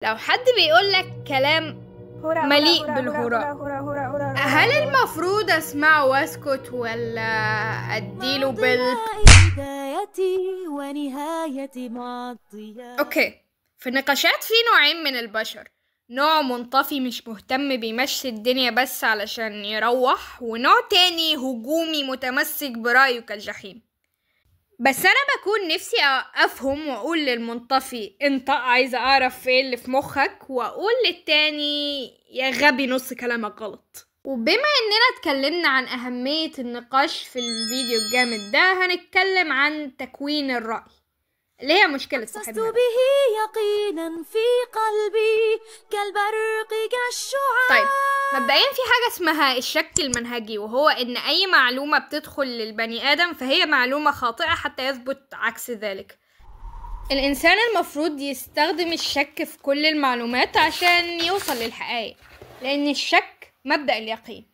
لو حد بيقولك كلام مليء بالهراء، هل المفروض اسمعه واسكت ولا اديله بدايتي ونهايتي معطية؟ اوكي، في النقاشات في نوعين من البشر. نوع منطفي مش مهتم بيمشي الدنيا بس علشان يروح، ونوع تاني هجومي متمسك برأيه كالجحيم. بس انا بكون نفسي افهم واقول للمنطفي انت عايزه اعرف ايه اللي في مخك، واقول للتاني يا غبي نص كلامك غلط. وبما اننا اتكلمنا عن اهمية النقاش في الفيديو الجامد ده، هنتكلم عن تكوين الرأي اللي هي مشكلة صاحبنا. أحسست به يقينا في قلبي كالبرق كالشعاع. طيب، مبدئيا في حاجة اسمها الشك المنهجي، وهو ان اي معلومة بتدخل للبني ادم فهي معلومة خاطئة حتى يثبت عكس ذلك. الانسان المفروض يستخدم الشك في كل المعلومات عشان يوصل للحقائق، لان الشك مبدأ اليقين.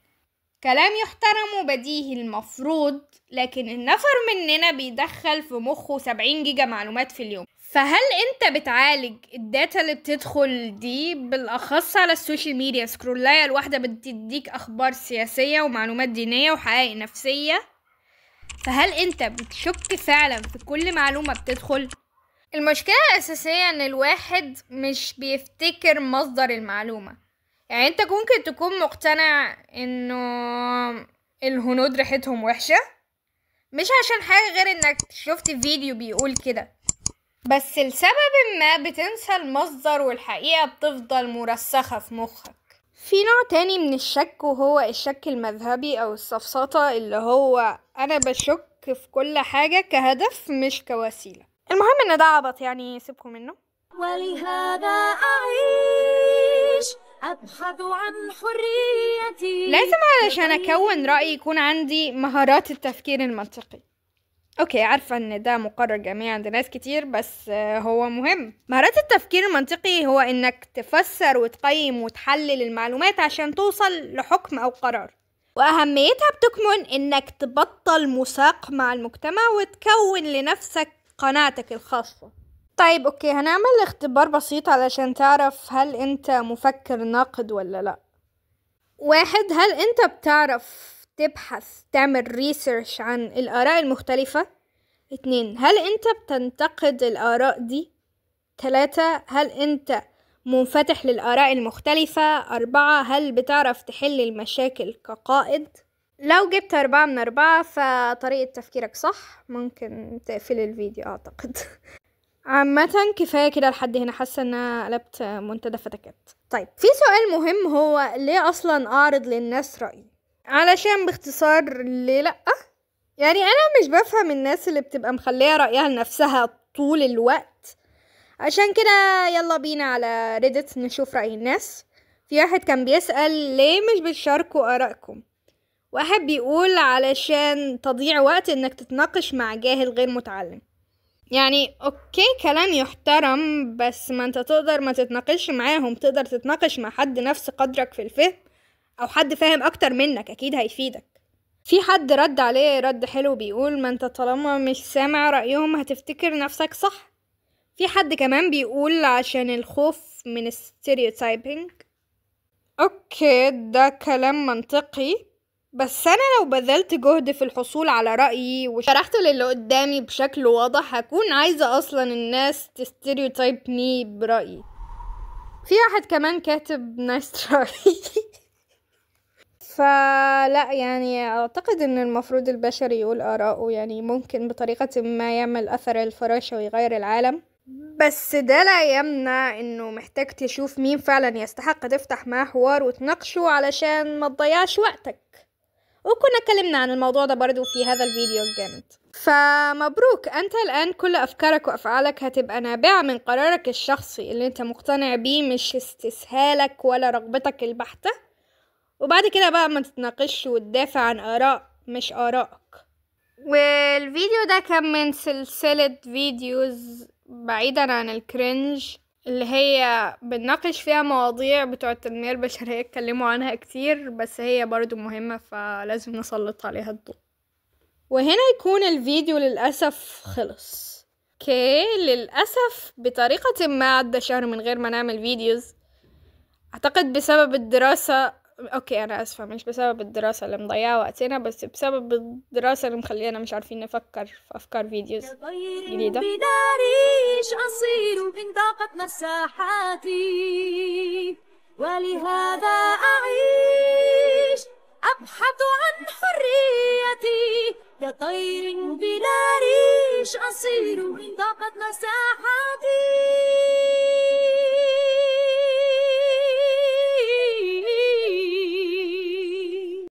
كلام يحترم وبديهي المفروض، لكن النفر مننا بيدخل في مخه 70 جيجا معلومات في اليوم. فهل انت بتعالج الداتا اللي بتدخل دي؟ بالاخص على السوشيال ميديا، سكرولاية الواحدة بتديك اخبار سياسية ومعلومات دينية وحقائق نفسية. فهل انت بتشك فعلا في كل معلومة بتدخل؟ المشكلة الأساسية ان الواحد مش بيفتكر مصدر المعلومة. يعني انت ممكن تكون مقتنع انه الهنود ريحتهم وحشة، مش عشان حاجة غير انك شفت فيديو بيقول كده، بس لسبب ما بتنسى المصدر والحقيقة بتفضل مرسخة في مخك. في نوع تاني من الشك، وهو الشك المذهبي او السفسطة، اللي هو انا بشك في كل حاجة كهدف مش كوسيلة. المهم ان ده عبط، يعني سيبكم منه. ولهذا أعيش أبحث عن حريتي. لازم علشان اكون رأي يكون عندي مهارات التفكير المنطقي. اوكي، عارفة ان ده مقرر جميع عند ناس كتير، بس هو مهم. مهارات التفكير المنطقي هو انك تفسر وتقيم وتحلل المعلومات عشان توصل لحكم او قرار. واهميتها بتكمن انك تبطل مساق مع المجتمع وتكون لنفسك قناعتك الخاصة. طيب اوكي، هنعمل اختبار بسيط علشان تعرف هل انت مفكر ناقد ولا لا. 1، هل انت بتعرف تبحث تعمل ريسيرش عن الآراء المختلفة؟ 2، هل انت بتنتقد الآراء دي؟ 3، هل انت منفتح للآراء المختلفة؟ 4، هل بتعرف تحل المشاكل كقائد؟ لو جبت 4 من 4 فطريقة تفكيرك صح. ممكن تقفل الفيديو اعتقد. عامة كفاية كده لحد هنا، حاسة ان انا قلبت منتدى فتكات. طيب، في سؤال مهم، هو ليه اصلا اعرض للناس رأيي؟ علشان باختصار ليه لأ. يعني انا مش بفهم الناس اللي بتبقى مخلية رأيها لنفسها طول الوقت. عشان كده يلا بينا على ريدت نشوف رأي الناس. في واحد كان بيسأل ليه مش بتشاركوا آرائكم. واحد بيقول علشان تضيع وقت انك تتناقش مع جاهل غير متعلم. يعني اوكي، كلام يحترم، بس ما انت تقدر ما تتناقش معاهم، تقدر تتناقش مع حد نفس قدرك في الفهم، او حد فاهم اكتر منك اكيد هيفيدك. في حد رد عليه رد حلو بيقول ما انت طالما مش سامع رأيهم هتفتكر نفسك صح. في حد كمان بيقول عشان الخوف من الستيريوتايبينج. اوكي، ده كلام منطقي، بس انا لو بذلت جهد في الحصول على رأيي وشرحته للي قدامي بشكل واضح، هكون عايزة اصلا الناس تستيريوتايبني برأيي. في واحد كمان كاتب نايس تراي. فلا، يعني اعتقد ان المفروض البشر يقول آراءه، يعني ممكن بطريقة ما يعمل اثر الفراشة ويغير العالم، بس ده لا يمنع انه محتاج تشوف مين فعلا يستحق تفتح معاه حوار وتناقشه علشان ما تضيعش وقتك. وكنا اتكلمنا عن الموضوع ده برضو في هذا الفيديو الجامد. فمبروك، انت الان كل افكارك وافعالك هتبقى نابعة من قرارك الشخصي اللي انت مقتنع بيه، مش استسهالك ولا رغبتك البحتة. وبعد كده بقى ما تتناقش وتدافع عن آراء مش آرائك. والفيديو ده كان من سلسلة فيديوز بعيدا عن الكرنج، اللي هي بنناقش فيها مواضيع بتوع التنمية البشرية اتكلموا عنها كتير، بس هي برضو مهمة فلازم نسلط عليها الضوء. وهنا يكون الفيديو للأسف خلص. اوكي، للأسف بطريقة ما عدى شهر من غير ما نعمل فيديوز. اعتقد بسبب الدراسة. اوكي انا اسفة، مش بسبب الدراسة اللي مضيعة وقتنا، بس بسبب الدراسة اللي مخلينا مش عارفين نفكر في افكار فيديوز جديدة. بداريش أصير إن ضاقت مساحاتي، ولهذا أعيش أبحث عن حريتي. كطير بلا ريش أصير إن ضاقت مساحاتي.